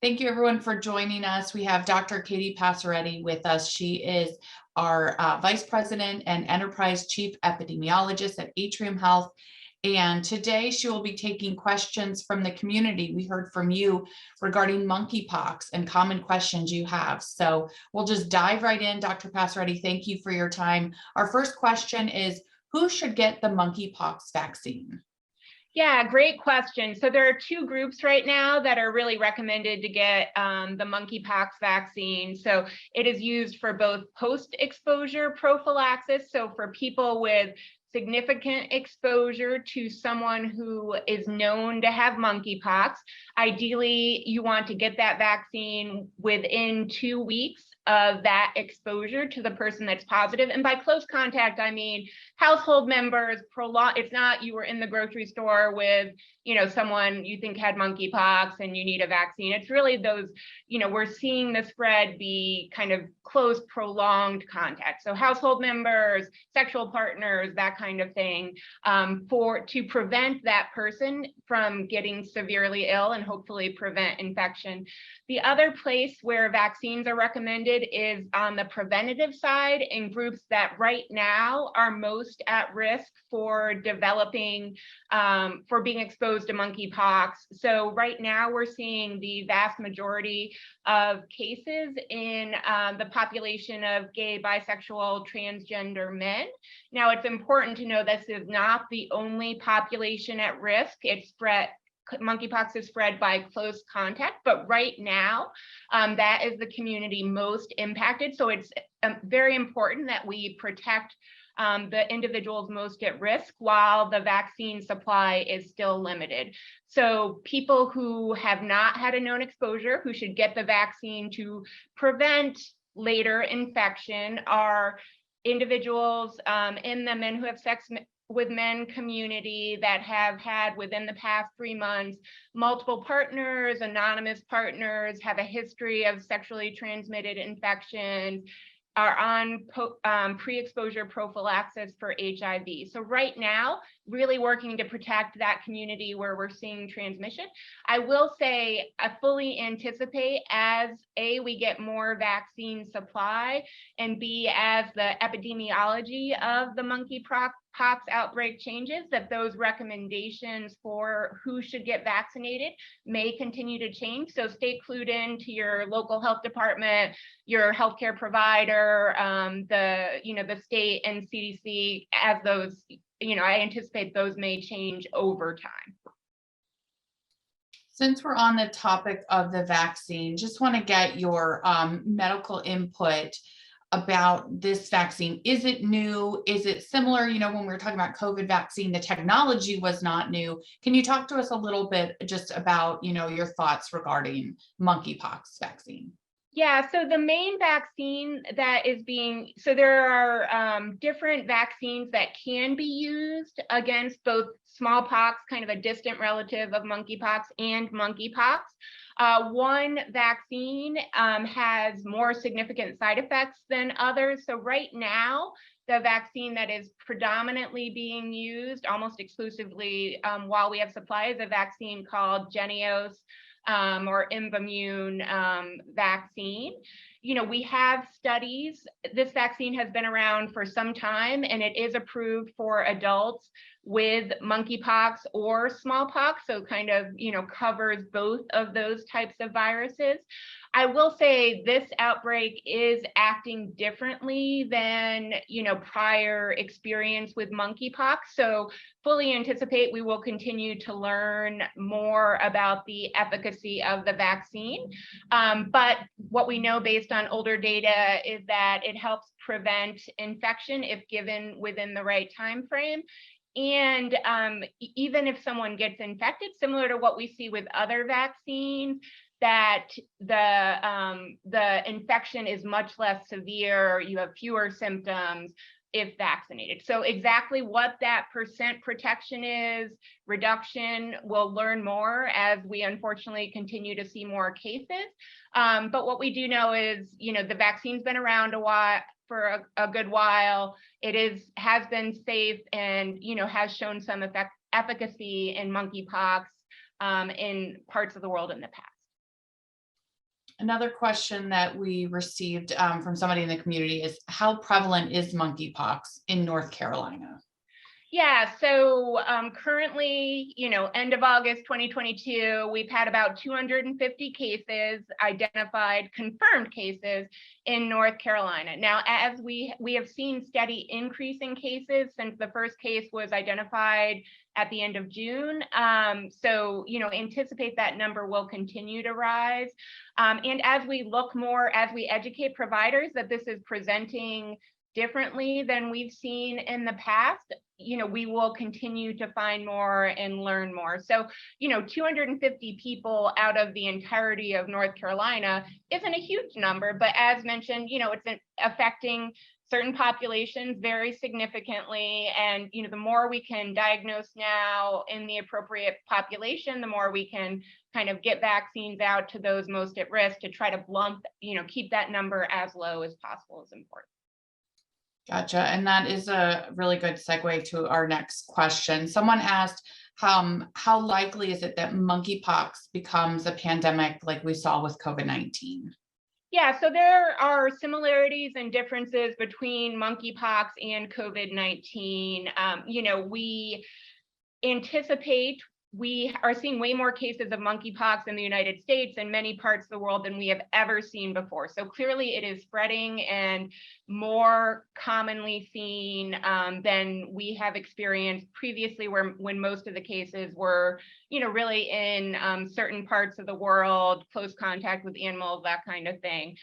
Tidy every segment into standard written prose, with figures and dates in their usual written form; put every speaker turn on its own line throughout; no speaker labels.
Thank you everyone for joining us. We have Dr. Katie Passaretti with us. She is our Vice President and Enterprise Chief Epidemiologist at Atrium Health. And today she will be taking questions from the community. We heard from you regarding monkeypox and common questions you have. So we'll just dive right in. Dr. Passaretti, thank you for your time. Our first question is, who should get the monkeypox vaccine?
Yeah, great question. So there are two groups right now that are really recommended to get the monkeypox vaccine. So it is used for both post-exposure prophylaxis. So for people with significant exposure to someone who is known to have monkeypox, ideally you want to get that vaccine within 2 weeks of that exposure to the person that's positive. And by close contact, I mean household members, it's not you were in the grocery store with, someone you think had monkeypox and you need a vaccine. It's really those, we're seeing the spread be kind of close, prolonged contact. So household members, sexual partners, that kind of thing, to prevent that person from getting severely ill and hopefully prevent infection. The other place where vaccines are recommended is on the preventative side in groups that right now are most at risk for developing, for being exposed to monkeypox. So right now we're seeing the vast majority of cases in the population of gay, bisexual, transgender men. Now it's important to know this is not the only population at risk. Monkeypox is spread by close contact, but right now that is the community most impacted. So it's very important that we protect the individuals most at risk while the vaccine supply is still limited. So people who have not had a known exposure, who should get the vaccine to prevent later infection, are individuals in the men who have sex with men community that have had within the past 3 months multiple partners, anonymous partners, have a history of sexually transmitted infections, are on pre-exposure prophylaxis for HIV. So right now, really working to protect that community where we're seeing transmission. I will say I fully anticipate as A, we get more vaccine supply, and B, as the epidemiology of the monkeypox outbreak changes, that those recommendations for who should get vaccinated may continue to change. So stay clued in to your local health department, your healthcare provider, the state and CDC as those, I anticipate those may change over time.
Since we're on the topic of the vaccine, just want to get your medical input about this vaccine. Is it new? Is it similar? When we were talking about COVID vaccine, the technology was not new. Can you talk to us a little bit just about, your thoughts regarding monkeypox vaccine?
Yeah, so the main vaccine that is so there are different vaccines that can be used against both smallpox, kind of a distant relative of monkeypox, and monkeypox. One vaccine has more significant side effects than others. So right now, the vaccine that is predominantly being used almost exclusively while we have supply is a vaccine called Jynneos or Imvamune vaccine. We have studies. This vaccine has been around for some time, and it is approved for adults with monkeypox or smallpox, so kind of, covers both of those types of viruses. I will say this outbreak is acting differently than, prior experience with monkeypox. So fully anticipate we will continue to learn more about the efficacy of the vaccine. But what we know based on older data is that it helps prevent infection if given within the right time frame. And even if someone gets infected, similar to what we see with other vaccines, that the infection is much less severe, you have fewer symptoms if vaccinated. So exactly what that percent protection is, reduction, we'll learn more as we unfortunately continue to see more cases. But what we do know is, the vaccine's been around a while, for a good while. It has been safe and, has shown some efficacy in monkeypox in parts of the world in the past.
Another question that we received from somebody in the community is, how prevalent is monkeypox in North Carolina?
Yeah, so currently, end of August 2022, we've had about 250 cases identified, confirmed cases in North Carolina. Now, as we have seen steady increase in cases since the first case was identified at the end of June. So, anticipate that number will continue to rise. And as we look more, as we educate providers that this is presenting differently than we've seen in the past, we will continue to find more and learn more. So, 250 people out of the entirety of North Carolina isn't a huge number, but as mentioned, it's affecting certain populations very significantly. And, the more we can diagnose now in the appropriate population, the more we can kind of get vaccines out to those most at risk to try to blunt, keep that number as low as possible is important.
Gotcha. And that is a really good segue to our next question. Someone asked, how likely is it that monkeypox becomes a pandemic like we saw with COVID-19?
Yeah, so there are similarities and differences between monkeypox and COVID-19. We anticipate we are seeing way more cases of monkeypox in the United States and many parts of the world than we have ever seen before. So clearly it is spreading and more commonly seen than we have experienced previously, when most of the cases were, really in certain parts of the world, close contact with animals, that kind of thing.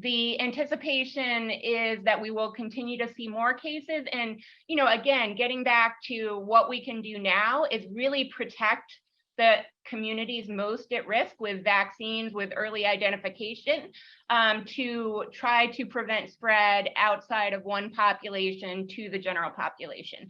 The anticipation is that we will continue to see more cases. And, again, getting back to what we can do now is really protect the communities most at risk with vaccines, with early identification, to try to prevent spread outside of one population to the general population.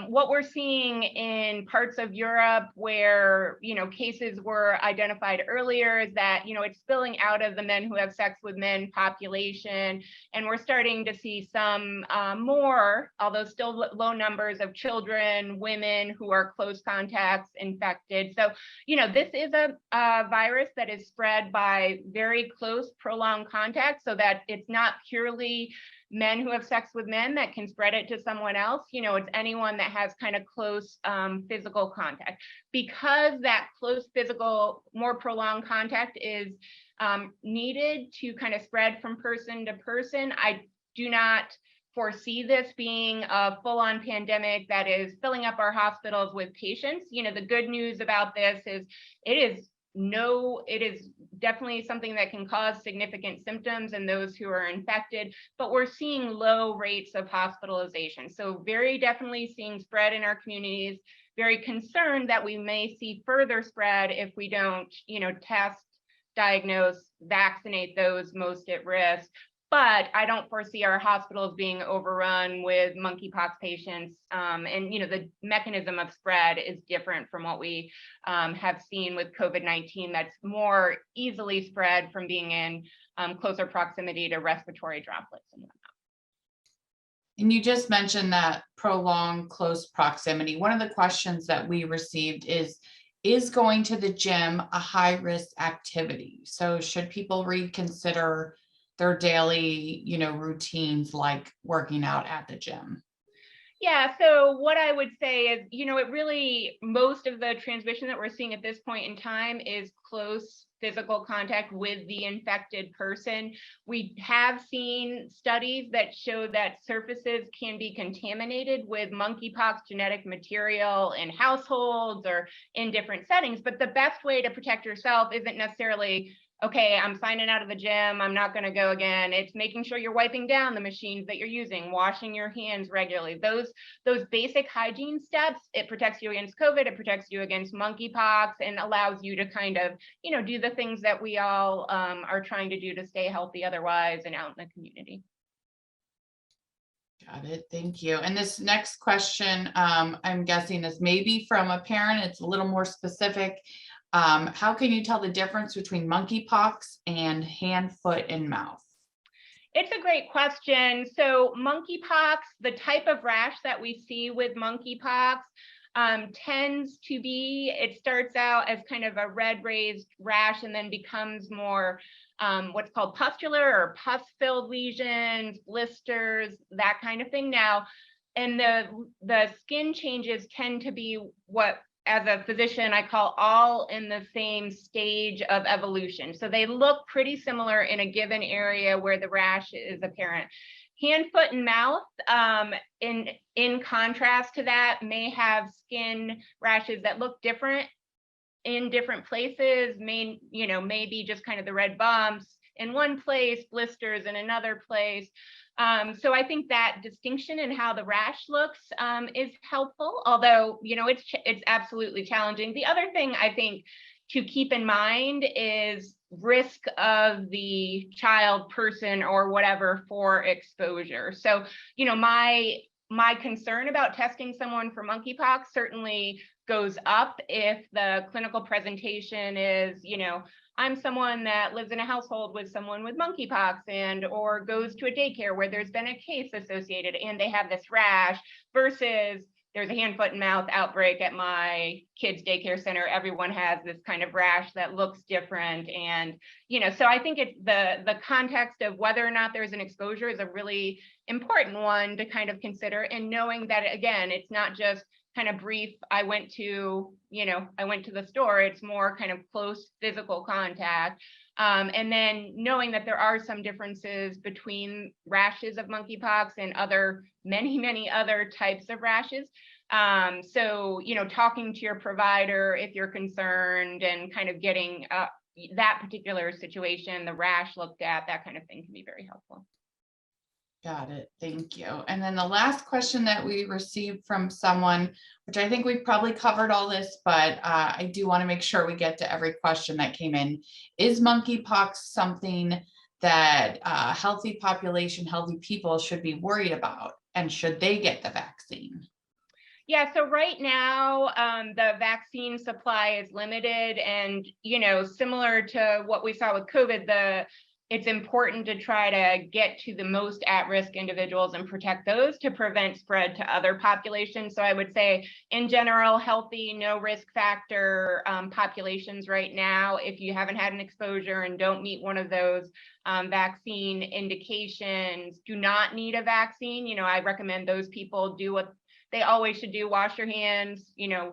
What we're seeing in parts of Europe where, cases were identified earlier is that, it's spilling out of the men who have sex with men population. And we're starting to see some more, although still low numbers, of children, women who are close contacts infected. So, this is a virus that is spread by very close, prolonged contact, so that it's not purely men who have sex with men that can spread it to someone else. It's anyone that has kind of close physical contact. Because that close physical, more prolonged contact is needed to kind of spread from person to person, I do not foresee this being a full-on pandemic that is filling up our hospitals with patients. The good news about this is it is definitely something that can cause significant symptoms in those who are infected, but we're seeing low rates of hospitalization. So very definitely seeing spread in our communities, very concerned that we may see further spread if we don't, test, diagnose, vaccinate those most at risk. But I don't foresee our hospitals being overrun with monkeypox patients. And, the mechanism of spread is different from what we have seen with COVID-19. That's more easily spread from being in closer proximity to respiratory droplets and whatnot.
And you just mentioned that prolonged close proximity. One of the questions that we received is going to the gym a high-risk activity? So should people reconsider their daily, routines, like working out at the gym?
Yeah, so what I would say is, it really, most of the transmission that we're seeing at this point in time is close physical contact with the infected person. We have seen studies that show that surfaces can be contaminated with monkeypox genetic material in households or in different settings, but the best way to protect yourself isn't necessarily, okay, I'm signing out of the gym, I'm not going to go again. It's making sure you're wiping down the machines that you're using, washing your hands regularly. Those basic hygiene steps, it protects you against COVID, it protects you against monkeypox, and allows you to kind of, do the things that we all are trying to do to stay healthy otherwise and out in the community.
Got it. Thank you. And this next question, I'm guessing, is maybe from a parent. It's a little more specific. How can you tell the difference between monkeypox and hand, foot, and mouth?
It's a great question. So monkeypox, the type of rash that we see with monkeypox, tends to be, it starts out as kind of a red raised rash and then becomes more what's called pustular or pus-filled lesions, blisters, that kind of thing. Now, and the skin changes tend to be what, as a physician, I call all in the same stage of evolution. So they look pretty similar in a given area where the rash is apparent. Hand, foot, and mouth, in contrast to that, may have skin rashes that look different in different places, maybe just kind of the red bumps in one place, blisters in another place. So I think that distinction in how the rash looks is helpful, although, it's absolutely challenging. The other thing I think to keep in mind is risk of the child, person, or whatever for exposure. So, my concern about testing someone for monkeypox certainly goes up if the clinical presentation is, I'm someone that lives in a household with someone with monkeypox or goes to a daycare where there's been a case associated and they have this rash, versus there's a hand, foot, and mouth outbreak at my kids' daycare center. Everyone has this kind of rash that looks different. And, so I think it's the context of whether or not there's an exposure is a really important one to kind of consider. And knowing that, again, it's not just kind of brief, I went to the store, it's more kind of close physical contact. And then knowing that there are some differences between rashes of monkeypox and many other types of rashes. So, talking to your provider if you're concerned and kind of getting that particular situation, the rash looked at, that kind of thing can be very helpful.
Got it. Thank you. And then the last question that we received from someone, which I think we've probably covered all this, but I do want to make sure we get to every question that came in. Is monkeypox something that healthy population, healthy people should be worried about? And should they get the vaccine?
Yeah, so right now, the vaccine supply is limited, and, similar to what we saw with COVID, it's important to try to get to the most at-risk individuals and protect those to prevent spread to other populations. So I would say, in general, healthy, no risk factor populations right now, if you haven't had an exposure and don't meet one of those vaccine indications, do not need a vaccine. I recommend those people do what they always should do: wash your hands,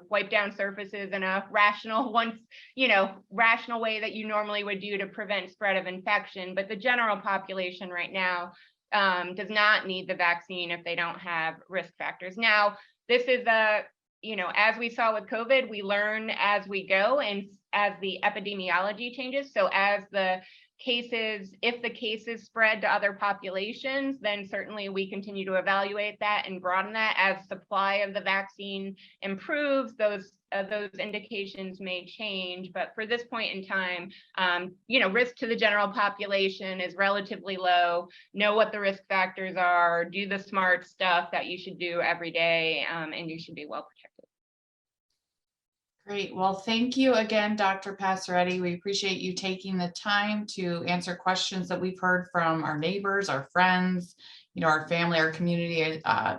wipe down surfaces in a rational way that you normally would do to prevent spread of infection. But the general population right now does not need the vaccine if they don't have risk factors. Now, this is as we saw with COVID, we learn as we go and as the epidemiology changes. So if the cases spread to other populations, then certainly we continue to evaluate that and broaden that. As supply of the vaccine improves, those indications may change. But for this point in time, risk to the general population is relatively low. Know what the risk factors are, do the smart stuff that you should do every day, and you should be well protected.
Great. Well, thank you again, Dr. Passaretti. We appreciate you taking the time to answer questions that we've heard from our neighbors, our friends, our family, our community.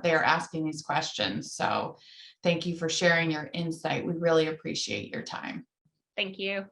They are asking these questions. So thank you for sharing your insight. We really appreciate your time.
Thank you.